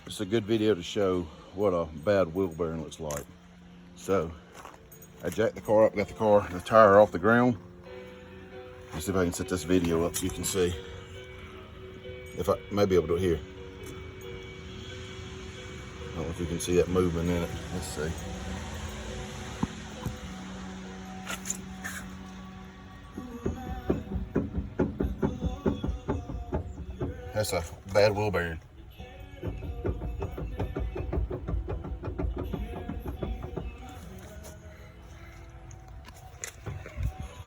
It's a good video to show what a bad wheel bearing looks like. So I jacked the car up, got the tire off the ground. Let's see if I can set this video up so you can see. If I may be able to do it here. I don't know if you can see that movement in it. Let's see. That's a bad wheel bearing.